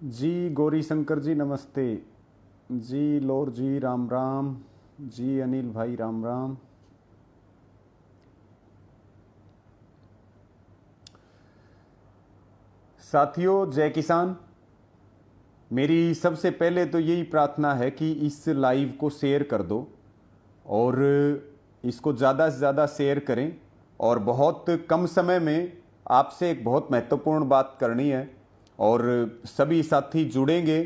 जी गौरी शंकर जी नमस्ते। जी लोर जी राम राम। जी अनिल भाई राम राम। साथियों जय किसान। मेरी सबसे पहले तो यही प्रार्थना है कि इस लाइव को शेयर कर दो और इसको ज़्यादा से ज़्यादा शेयर करें। और बहुत कम समय में आपसे एक बहुत महत्वपूर्ण बात करनी है और सभी साथी जुड़ेंगे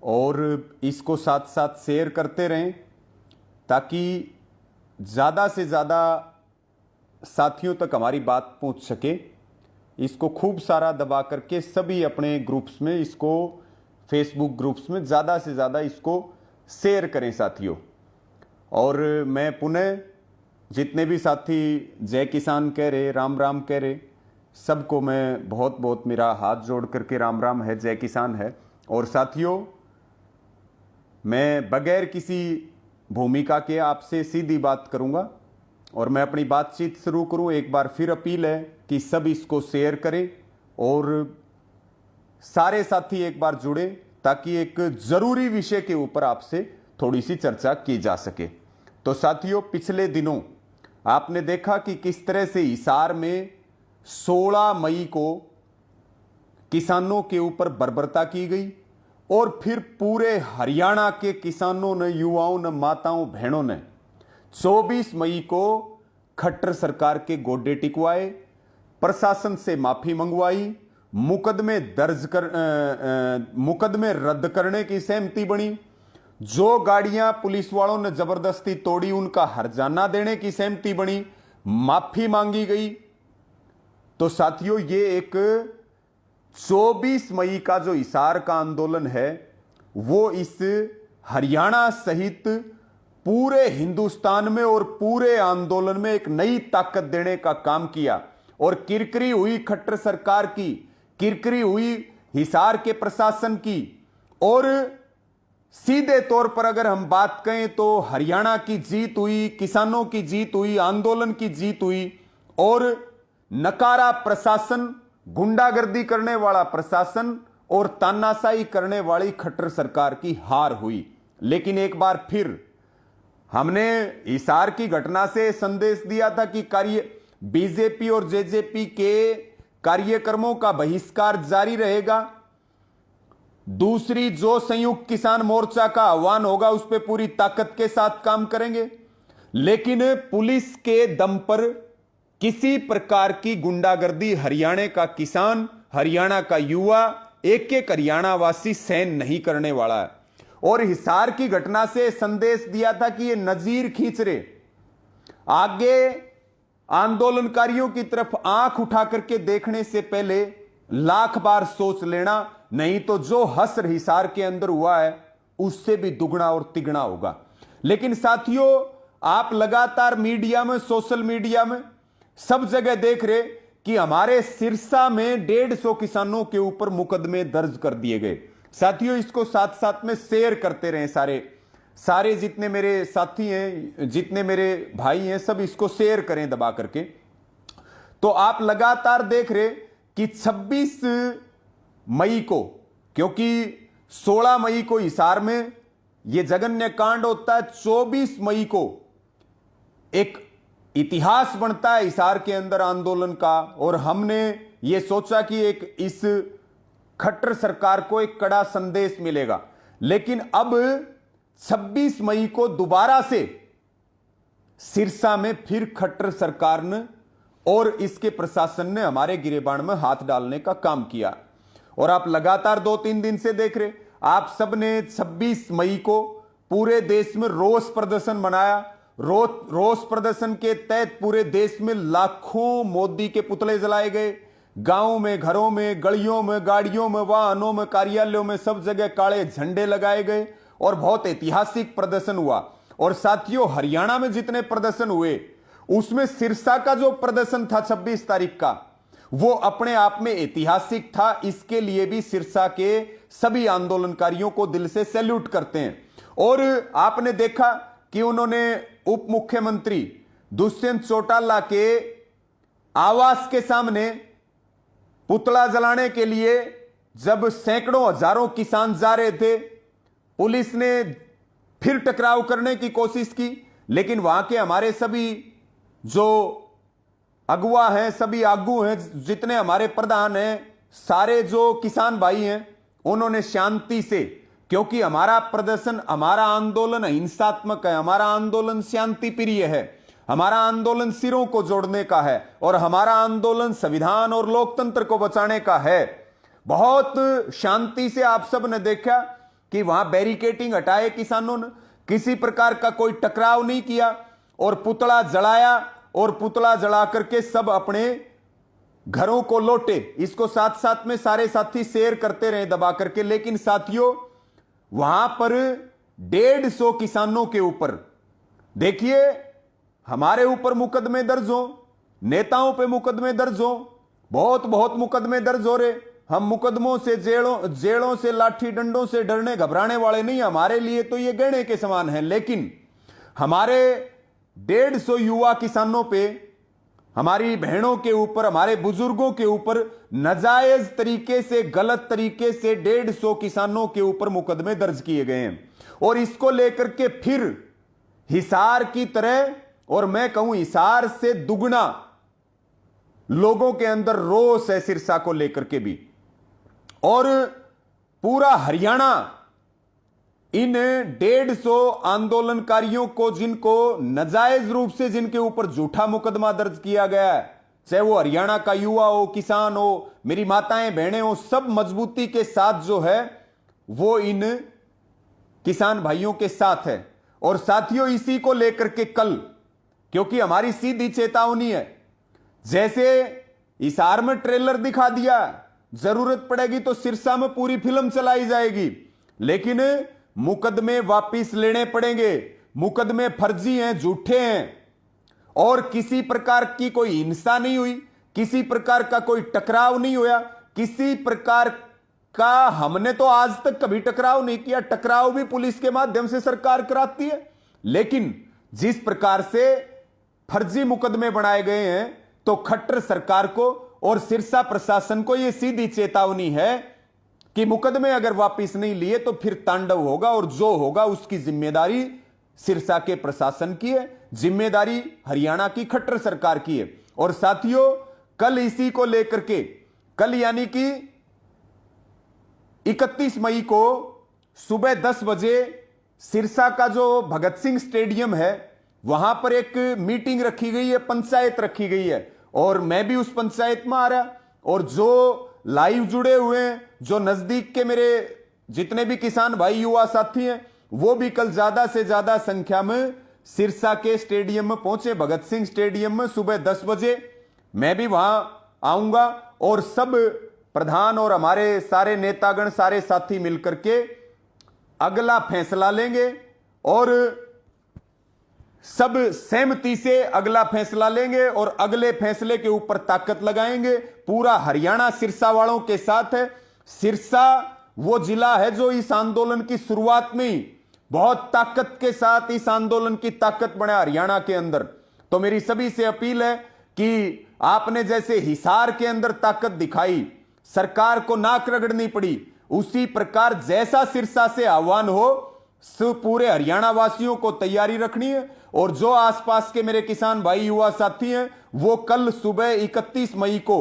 और इसको साथ साथ शेयर करते रहें ताकि ज़्यादा से ज़्यादा साथियों तक हमारी बात पहुंच सके। इसको खूब सारा दबा करके सभी अपने ग्रुप्स में इसको फेसबुक ग्रुप्स में ज़्यादा से ज़्यादा इसको शेयर करें साथियों। और मैं पुनः जितने भी साथी जय किसान कह रहे राम राम कह रहे सबको मैं बहुत बहुत मेरा हाथ जोड़ करके राम राम है जय किसान है। और साथियों मैं बगैर किसी भूमिका के आपसे सीधी बात करूंगा और मैं अपनी बातचीत शुरू करूं। एक बार फिर अपील है कि सब इसको शेयर करें और सारे साथी एक बार जुड़े ताकि एक जरूरी विषय के ऊपर आपसे थोड़ी सी चर्चा की जा सके। तो साथियों पिछले दिनों आपने देखा कि किस तरह से हिसार में 16 मई को किसानों के ऊपर बर्बरता की गई और फिर पूरे हरियाणा के किसानों ने, युवाओं ने, माताओं बहनों ने 24 मई को खट्टर सरकार के गोडे टिकवाए, प्रशासन से माफी मंगवाई, मुकदमे रद्द करने की सहमति बनी, जो गाड़ियां पुलिस वालों ने जबरदस्ती तोड़ी उनका हर्जाना देने की सहमति बनी, माफी मांगी गई। तो साथियों ये एक 24 मई का जो हिसार का आंदोलन है वो इस हरियाणा सहित पूरे हिंदुस्तान में और पूरे आंदोलन में एक नई ताकत देने का काम किया। और किरकिरी हुई खट्टर सरकार की, किरकिरी हुई हिसार के प्रशासन की, और सीधे तौर पर अगर हम बात करें तो हरियाणा की जीत हुई, किसानों की जीत हुई, आंदोलन की जीत हुई। और नकारा प्रशासन, गुंडागर्दी करने वाला प्रशासन और तानाशाही करने वाली खट्टर सरकार की हार हुई। लेकिन एक बार फिर हमने हिसार की घटना से संदेश दिया था कि बीजेपी और जेजेपी के कार्यक्रमों का बहिष्कार जारी रहेगा। दूसरी जो संयुक्त किसान मोर्चा का आह्वान होगा उस पर पूरी ताकत के साथ काम करेंगे। लेकिन पुलिस के दम पर किसी प्रकार की गुंडागर्दी हरियाणा का किसान, हरियाणा का युवा, एक एक हरियाणा वासी सहन नहीं करने वाला है। और हिसार की घटना से संदेश दिया था कि ये नजीर खींच रहे, आगे आंदोलनकारियों की तरफ आंख उठा करके देखने से पहले लाख बार सोच लेना, नहीं तो जो हसर हिसार के अंदर हुआ है उससे भी दुगना और तिगना होगा। लेकिन साथियों आप लगातार मीडिया में, सोशल मीडिया में सब जगह देख रहे कि हमारे सिरसा में 150 किसानों के ऊपर मुकदमे दर्ज कर दिए गए। साथियों इसको साथ साथ में शेयर करते रहे, सारे जितने मेरे साथी हैं, जितने मेरे भाई हैं, सब इसको शेयर करें दबा करके। तो आप लगातार देख रहे कि 26 मई को, क्योंकि 16 मई को हिसार में यह जघन्य कांड होता है, 24 मई को एक इतिहास बनता है हिसार के अंदर आंदोलन का। और हमने यह सोचा कि एक इस खट्टर सरकार को एक कड़ा संदेश मिलेगा। लेकिन अब 26 मई को दोबारा से सिरसा में फिर खट्टर सरकार ने और इसके प्रशासन ने हमारे गिरेबान में हाथ डालने का काम किया। और आप लगातार 2-3 दिन से देख रहे, आप सबने 26 मई को पूरे देश में रोष प्रदर्शन मनाया। रोष प्रदर्शन के तहत पूरे देश में लाखों मोदी के पुतले जलाए गए। गांवों में, घरों में, गलियों में, गाड़ियों में, वाहनों में, कार्यालयों में सब जगह काले झंडे लगाए गए और बहुत ऐतिहासिक प्रदर्शन हुआ। और साथियों हरियाणा में जितने प्रदर्शन हुए उसमें सिरसा का जो प्रदर्शन था 26 तारीख का, वो अपने आप में ऐतिहासिक था। इसके लिए भी सिरसा के सभी आंदोलनकारियों को दिल से सैल्यूट करते हैं। और आपने देखा कि उन्होंने उप मुख्यमंत्री दुष्यंत चौटाला के आवास के सामने पुतला जलाने के लिए जब सैकड़ों हजारों किसान जा रहे थे, पुलिस ने फिर टकराव करने की कोशिश की, लेकिन वहां के हमारे सभी जो अगुवा हैं, सभी आगू हैं, जितने हमारे प्रधान हैं, सारे जो किसान भाई हैं, उन्होंने शांति से, क्योंकि हमारा प्रदर्शन, हमारा आंदोलन हिंसात्मक है, हमारा आंदोलन शांति प्रिय है, हमारा आंदोलन सिरों को जोड़ने का है और हमारा आंदोलन संविधान और लोकतंत्र को बचाने का है। बहुत शांति से आप सब ने देखा कि वहां बैरिकेटिंग हटाए किसानों ने, किसी प्रकार का कोई टकराव नहीं किया और पुतला जलाया और पुतला जला करके सब अपने घरों को लौटे। इसको साथ साथ में सारे साथी शेयर करते रहे दबा करके। लेकिन साथियों, वहां पर 150 किसानों के ऊपर, देखिए, हमारे ऊपर मुकदमे दर्ज हो, नेताओं पे मुकदमे दर्ज हो, बहुत बहुत मुकदमे दर्ज हो रहे। हम मुकदमों से, जेलों से, लाठी डंडों से डरने घबराने वाले नहीं। हमारे लिए तो ये गहने के समान है। लेकिन हमारे 150 युवा किसानों पे, हमारी बहनों के ऊपर, हमारे बुजुर्गों के ऊपर नाजायज तरीके से, गलत तरीके से 150 किसानों के ऊपर मुकदमे दर्ज किए गए हैं। और इसको लेकर के फिर हिसार की तरह, और मैं कहूं हिसार से दुगना लोगों के अंदर रोष है सिरसा को लेकर के भी। और पूरा हरियाणा इन 150 आंदोलनकारियों को, जिनको नाजायज रूप से, जिनके ऊपर झूठा मुकदमा दर्ज किया गया है, चाहे वो हरियाणा का युवा हो, किसान हो, मेरी माताएं बहनें हो, सब मजबूती के साथ जो है वो इन किसान भाइयों के साथ है। और साथियों, इसी को लेकर के कल, क्योंकि हमारी सीधी चेतावनी है, जैसे हिसार में ट्रेलर दिखा दिया, जरूरत पड़ेगी तो सिरसा में पूरी फिल्म चलाई जाएगी, लेकिन मुकदमे वापिस लेने पड़ेंगे। मुकदमे फर्जी हैं, झूठे हैं, और किसी प्रकार की कोई हिंसा नहीं हुई, किसी प्रकार का कोई टकराव नहीं हुआ, किसी प्रकार का हमने तो आज तक कभी टकराव नहीं किया। टकराव भी पुलिस के माध्यम से सरकार कराती है। लेकिन जिस प्रकार से फर्जी मुकदमे बनाए गए हैं, तो खट्टर सरकार को और सिरसा प्रशासन को यह सीधी चेतावनी है कि मुकदमे अगर वापस नहीं लिए तो फिर तांडव होगा, और जो होगा उसकी जिम्मेदारी सिरसा के प्रशासन की है, जिम्मेदारी हरियाणा की खट्टर सरकार की है। और साथियों, कल इसी को लेकर के, कल यानी कि 31 मई को सुबह 10 बजे सिरसा का जो भगत सिंह स्टेडियम है, वहां पर एक मीटिंग रखी गई है, पंचायत रखी गई है, और मैं भी उस पंचायत में आ रहा। और जो लाइव जुड़े हुए हैं, जो नजदीक के मेरे जितने भी किसान भाई, युवा साथी हैं, वो भी कल ज्यादा से ज्यादा संख्या में सिरसा के स्टेडियम में पहुंचे, भगत सिंह स्टेडियम में सुबह 10 बजे। मैं भी वहां आऊंगा और सब प्रधान और हमारे सारे नेतागण, सारे साथी मिलकर के अगला फैसला लेंगे, और सब सहमति से अगला फैसला लेंगे और अगले फैसले के ऊपर ताकत लगाएंगे। पूरा हरियाणा सिरसा वालों के साथ है। सिरसा वो जिला है जो इस आंदोलन की शुरुआत में ही बहुत ताकत के साथ इस आंदोलन की ताकत बना हरियाणा के अंदर। तो मेरी सभी से अपील है कि आपने जैसे हिसार के अंदर ताकत दिखाई, सरकार को नाक रगड़नी पड़ी, उसी प्रकार जैसा सिरसा से आह्वान हो, पूरे हरियाणा वासियों को तैयारी रखनी है। और जो आसपास के मेरे किसान भाई, युवा साथी हैं, वो कल सुबह 31 मई को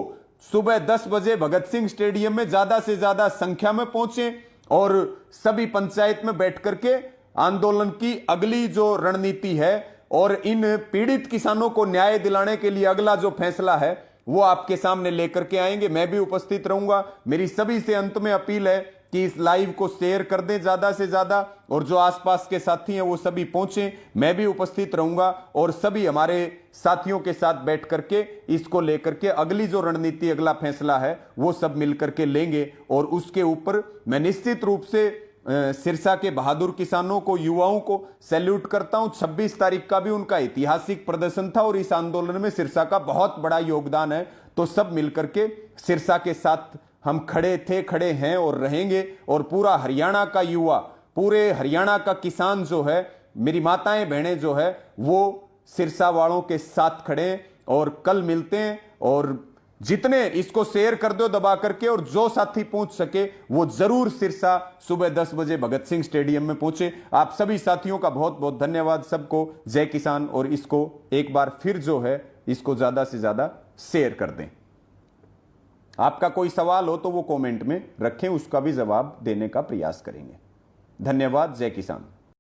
सुबह 10 बजे भगत सिंह स्टेडियम में ज्यादा से ज्यादा संख्या में पहुंचे और सभी पंचायत में बैठ करके आंदोलन की अगली जो रणनीति है और इन पीड़ित किसानों को न्याय दिलाने के लिए अगला जो फैसला है वो आपके सामने लेकर के आएंगे। मैं भी उपस्थित रहूंगा। मेरी सभी से अंत में अपील है कि इस लाइव को शेयर कर दें ज्यादा से ज्यादा, और जो आसपास के साथी हैं वो सभी पहुंचे। मैं भी उपस्थित रहूंगा और सभी हमारे साथियों के साथ बैठ करके इसको लेकर के अगली जो रणनीति, अगला फैसला है वो सब मिलकर के लेंगे। और उसके ऊपर मैं निश्चित रूप से सिरसा के बहादुर किसानों को, युवाओं को सैल्यूट करता हूं। 26 तारीख का भी उनका ऐतिहासिक प्रदर्शन था और इस आंदोलन में सिरसा का बहुत बड़ा योगदान है। तो सब मिलकर के सिरसा के साथ हम खड़े थे, खड़े हैं और रहेंगे। और पूरा हरियाणा का युवा, पूरे हरियाणा का किसान जो है, मेरी माताएं बहनें जो है, वो सिरसा वालों के साथ खड़े हैं। और कल मिलते हैं और जितने इसको शेयर कर दो दबा करके, और जो साथी पहुंच सके वो जरूर सिरसा सुबह 10 बजे भगत सिंह स्टेडियम में पहुंचे। आप सभी साथियों का बहुत बहुत धन्यवाद। सबको जय किसान। और इसको एक बार फिर जो है इसको ज्यादा से ज्यादा शेयर कर दें। आपका कोई सवाल हो तो वो कमेंट में रखें, उसका भी जवाब देने का प्रयास करेंगे। धन्यवाद। जय किसान।